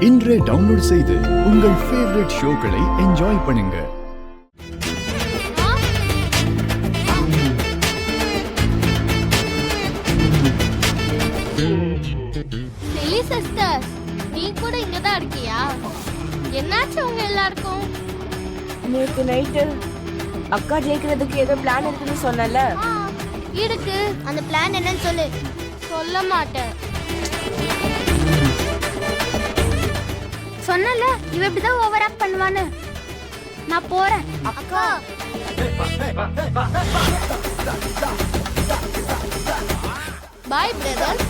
இன்றே டவுன்லோட் செய்து உங்கள் ஃபேவரட் ஷோக்களை என்ஜாய் பண்ணுங்க. நீ கூட இங்கதான் இருக்கியா? என்னாச்சு உங்க எல்லாருக்கும்? நேத்து நைட்டு அக்கா ஜெயிக்கிறதுக்கு ஏதோ பிளான் இருக்குன்னு சொன்னல. இருக்கு. அந்த பிளான் என்னன்னு சொல்லு. சொல்ல மாட்டேன். சொன்னல இவ இப்படிதான் ஓவர் ஆக்ட் பண்ணுவான்னு. நான் போறேன். அக்கா பாய் பிரதர்.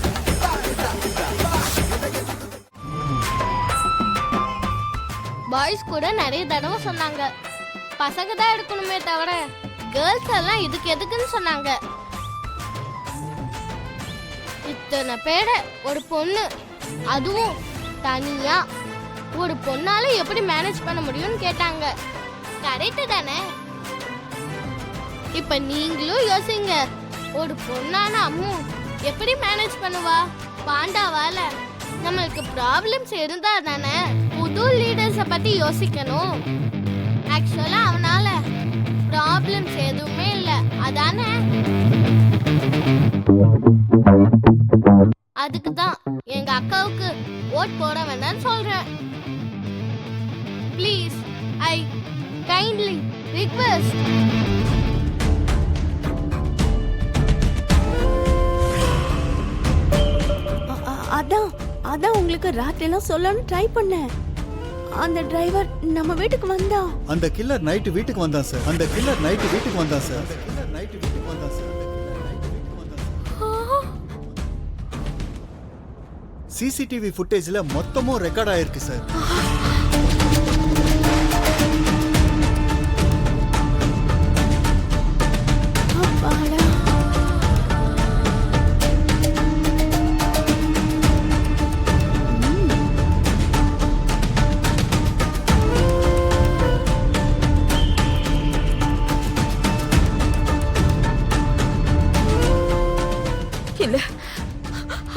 பாய்ஸ் கூட நிறைய தடவை சொன்னாங்க பசங்க தான் எடுக்கணுமே தவிர கேர்ள்ஸ் எல்லாம் இதுக்கு எதுக்குன்னு சொன்னாங்க. இத்தனை பேரை ஒரு பொண்ணு, அதுவும் தனியா ஒரு பொண்ணால எப்படி மேனேஜ் பண்ண முடியும்னு கேட்டாங்க. கரெக்ட் தானே? இப்ப நீங்களும் யோசிங்க, ஒரு பொண்ணான அம்மு எப்படி மேனேஜ் பண்ணுவா? பாண்டாவால நம்மளுக்கு ப்ராப்ளம்ஸ் இருந்தா தானே புது லீடர்ஸை பத்தி யோசிக்கணும். ஆக்சுவலா அவனால ப்ராப்ளம்ஸ் எதுவுமே இல்லை, அதானே? அதுக்கு தான் எங்க அக்காவுக்கு ஓட் போட வேண்டாம்னு சொல்றேன். Please, I kindly request. அதான் உங்களுக்கு ராத்திரிலாம் சொல்லணும்னு ட்ரை பண்ணேன். அந்த டிரைவர் நம்ம வீட்டுக்கு வந்தா. அந்த கில்லர் நைட் வீட்டுக்கு வந்தான் சார். அந்த கில்லர் நைட் வீட்டுக்கு வந்தான் சார். அந்த கில்லர் நைட் வீட்டுக்கு வந்தான் சார். சிசிடிவி ஃபுட்டேஜ்ல மொத்தமும் ரெக்கார்ட் ஆயிருக்கு சார்.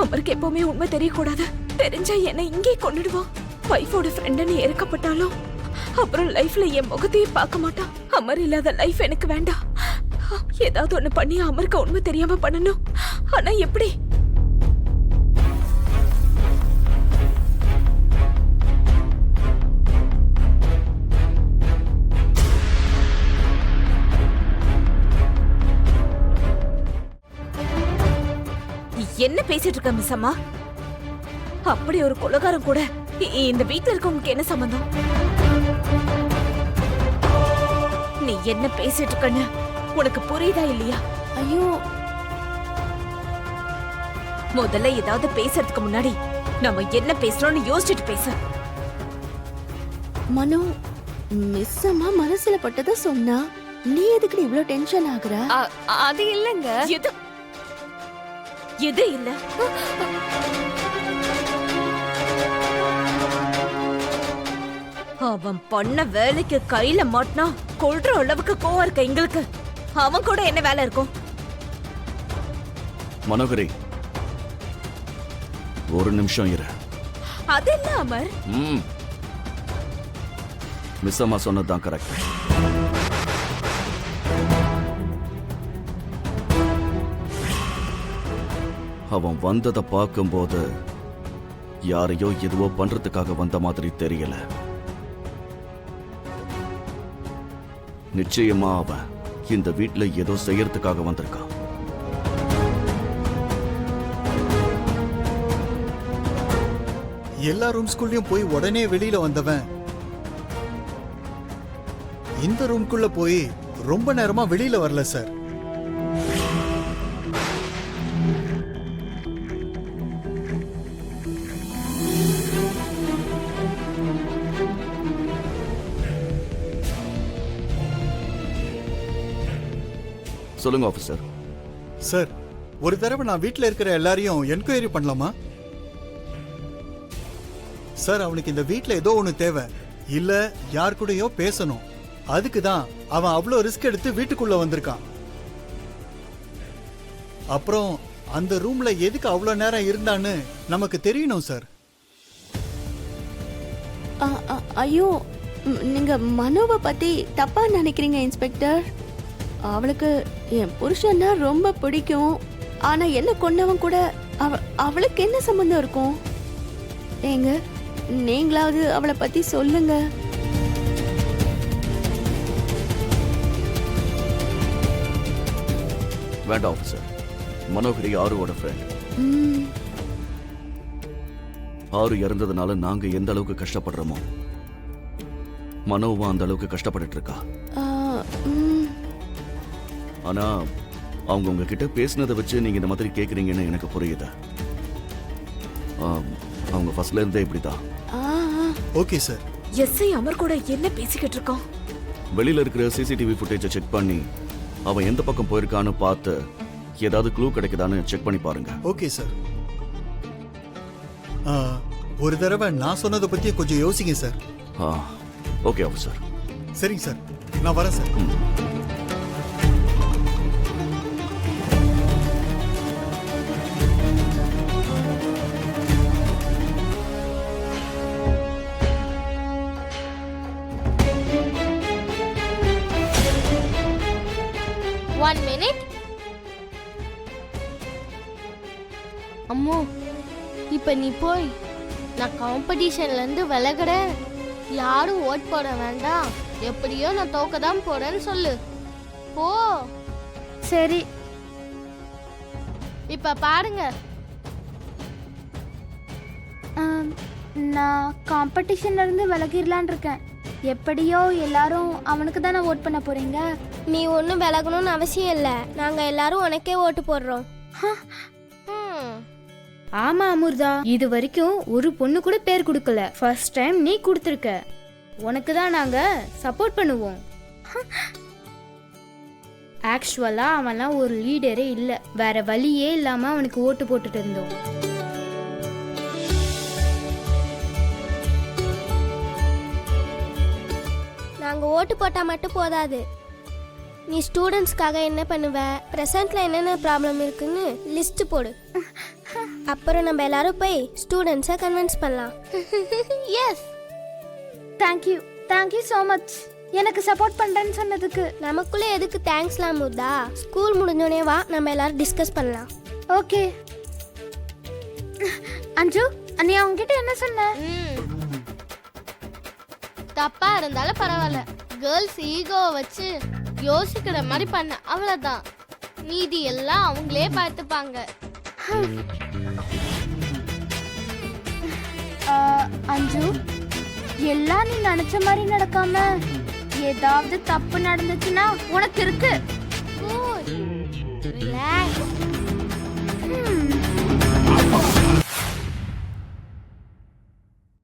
அவருக்கு எப்பவுமே உண்மை தெரியக்கூடாது. தெரிஞ்சா என்ன இங்கே கொண்டுடுவான். வைஃபோட ஃப்ரெண்டுன்னு இறக்கப்பட்டாலும் அப்புறம் லைஃப்ல என் முகத்தையே பார்க்க மாட்டான். அமர் இல்லாத லைஃப் எனக்கு வேண்டாம். ஏதாவது ஒண்ணு பண்ணி அமருக்கு உண்மை தெரியாம பண்ணணும். ஆனா எப்படி? என்ன பேசிட்டு இருக்க மிஸ் அம்மா? அப்படி ஒரு கொலைகாரம் கூட இந்த வீட்ல இருக்கவங்களுக்கு என்ன சம்பந்தம்? நீ என்ன பேசிட்டு இருக்கன்னு உனக்கு புரியுதா இல்லையா? ஐயோ, முதல்ல ஏதாவது பேசுறதுக்கு முன்னாடி நம்ம என்ன பேசுறோம்னு யோசிச்சுட்டு பேச. மனு, மிஸ் அம்மா மனசுல பட்டத சொன்னா நீ எதுக்கு இவ்ளோ டென்ஷன் ஆகுற? அது இல்லங்க. எது இல்ல? அவன் பண்ண வேலைக்கு கையில மாட்டினா கொல்ற அளவுக்கு கோவம் இருக்க எங்களுக்கு. அவன் கூட என்ன வேலை இருக்கும்? மனோகரி, ஒரு நிமிஷம் இரு. அது இல்ல அமர். மிஸ் அம்மா சொன்னதுதான் கரெக்ட். அவன் வந்ததை பார்க்கும்போது யாரையோ எதுவோ பண்றதுக்காக வந்த மாதிரி தெரியல. நிச்சயமா அவன் இந்த வீட்ல ஏதோ செய்யறதுக்காக வந்திருக்கான். எல்லா ரூம்ஸ்குள்ளயும் போய் உடனே வெளியில வந்தவன் இந்த ரூம்குள்ள போய் ரொம்ப நேரமா வெளியில வரல சார். சொல்லுங்க ஆபீசர். சார், ஒரு தடவை நான் வீட்ல இருக்கிற எல்லாரையும் என்கொயரி பண்ணலாமா சார்? அவனுக்கு இந்த வீட்ல ஏதோ ஒண்ணு தேவை, இல்ல யார் கூடயோ பேசணும். அதுக்கு தான் அவன் அவ்வளோ ரிஸ்க் எடுத்து வீட்டுக்குள்ள வந்திருக்கான். அப்புறம் அந்த ரூம்ல எதுக்கு அவ்வளோ நேரம் இருந்தான்னு நமக்கு தெரியணும் சார். ஐயோ நீங்க மனோவை பத்தி தப்பா நினைக்கிறீங்க இன்ஸ்பெக்டர். அவளுக்கு என் புருஷன்னா ரொம்ப பிடிக்கும். ஆனா என்ன கொன்னவன் கூட அவளுக்கு என்ன சம்பந்தம் இருக்கும்? ஏங்க நீங்களாவது அவளை பத்தி சொல்லுங்க. வேண்டாம் ஆஃபீஸர். மனோகரி ஆருவோட ஃப்ரெண்ட். ம், ஆறு இறந்ததுனால நாங்க எந்த அளவுக்கு கஷ்டப்படுறோமோ மனோவும் அந்த அளவுக்கு கஷ்டப்பட்டுட்டு இருக்கா. ஆ, ம். ஆனா அவங்க உங்ககிட்ட பேசினதை வச்சு நீங்க இந்த மாதிரி கேக்குறீங்கன்னு எனக்கு புரியுது. அவங்க ஃபர்ஸ்ட்ல இருந்தே இப்படிதான். ஆ, ஆ. Okay sir. எஸ்ஐ அமர் கூட என்ன பேசிக்கிட்டு இருக்கான்? வெளியில இருக்கிற சிசிடிவி ஃபுட்டேஜை செக் பண்ணி அவன் எந்த பக்கம் போயிருக்கான்னு பார்த்து ஏதாவது க்ளூ கிடைக்குதான்னு செக் பண்ணி பாருங்க. Okay sir. ஒரு தடவை நான் சொன்னதை பத்தி கொஞ்சம் யோசிங்க சார். Okay officer. சரிங்க சார், நான் வரேன் சார். One minute. அம்மோ இப்ப நீ போய் நான் காம்படிஷன்ல இருந்து விலகுறேன், யாரும் ஓட் போட வேண்டாம், எப்படியோ நான் தோக்க தான் போறேன்னு சொல்லு. போ. சரி. இப்ப பாருங்க, நான் காம்படிஷன்ல இருந்து விலகிடலான் இருக்கேன். எப்படியோ எல்லாரும் அவனுக்கு தானே ஓட் பண்ண போறீங்க. நீ ஒன்றும் விலகணும்னு அவசியம் இல்லை, நாங்க எல்லாரும் உனக்கே ஓட்டு போடுறோம். ஆமா அமிர்தா, இது வரைக்கும் ஒரு பொண்ணு கூட பேர் கொடுக்கல. ஃபர்ஸ்ட் டைம் நீ கொடுத்துருக்க. உனக்கு தான் நாங்க சப்போர்ட் பண்ணுவோம். ஆக்சுவலா அவன்லாம் ஒரு லீடரே இல்ல, வேற வழியே இல்லாம அவனுக்கு ஓட்டு போட்டுட்டு இருந்தோம். நாங்க ஓட்டு போட்டா மட்டும் போதாது, நீ ஸ்டூடெண்ட்ஸ்க்காக என்ன பண்ணுவ, பிரசன்ட்ல என்னென்ன ப்ராப்ளம் இருக்குன்னு லிஸ்ட் போடு. அப்புறம் நம்ம எல்லாரும் போய் ஸ்டூடெண்ட்ஸை கன்வின்ஸ் பண்ணலாம். Yes. Thank you, thank you so much எனக்கு சப்போர்ட் பண்றேன்னு சொன்னதுக்கு. நமக்குள்ள எதுக்கு தேங்க்ஸ்லாம் முத்தா, ஸ்கூல் முடிஞ்சோடனே வா, நம்ம எல்லாரும் டிஸ்கஸ் பண்ணலாம். ஓகே. அஞ்சு, நீ அவங்ககிட்ட என்ன சொன்ன? தப்பா இருந்தாலும் பரவாயில்ல, கேர்ள்ஸ் ஈகோவை வச்சு யோசிக்கிற மாதிரி பண்ண, அவ்வளவுதான். மீதி எல்லாம் அவங்களே பார்த்துப்பாங்க. அஞ்சு, எல்லாம் நீ நினைச்ச மாதிரி நடக்காம ஏதாவது தப்பு நடந்துச்சுன்னா உனக்கு இருக்கு.